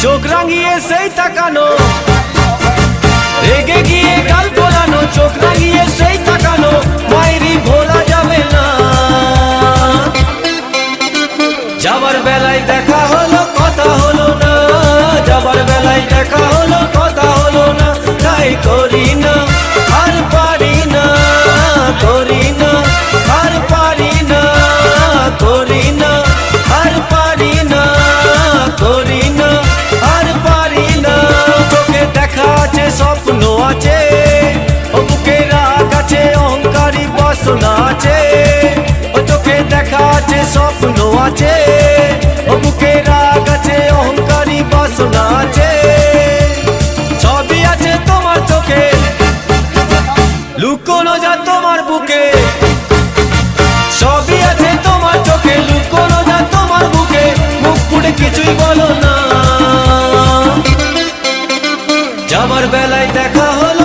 চোখ রাঙিয়ে সেই তাকানো, রেগে গিয়ে গাল গোলানো, চোখ রাঙিয়ে সেই তাকানো, মায়েরই ভোলা যাবে না। যাবার বেলায় দেখা হলো কথা হলো না, যাবার বেলায় দেখা হলো কথা হলো না, তাই করি না আর পারি না, করি না আর পারি না, করি না আর পারি না, করি না আর পারি না। চোখে দেখা আছে স্বপ্ন আছে, ও বুকে রাগ আছে অহংকারী বাসনা আছে, ও চোখে দেখা আছে স্বপ্ন আছে, ও বুকে রাগ আছে অহংকারী বাসনা আছে। সবই আছে তোমার চোখে, লুকোনো যা তোমার বুকে, সবই আছে তোমার চোখে, লুকোনো যা তোমার বুকে, মুখ পুড়ে কিছুই বলো না। যাবার বেলায় দেখা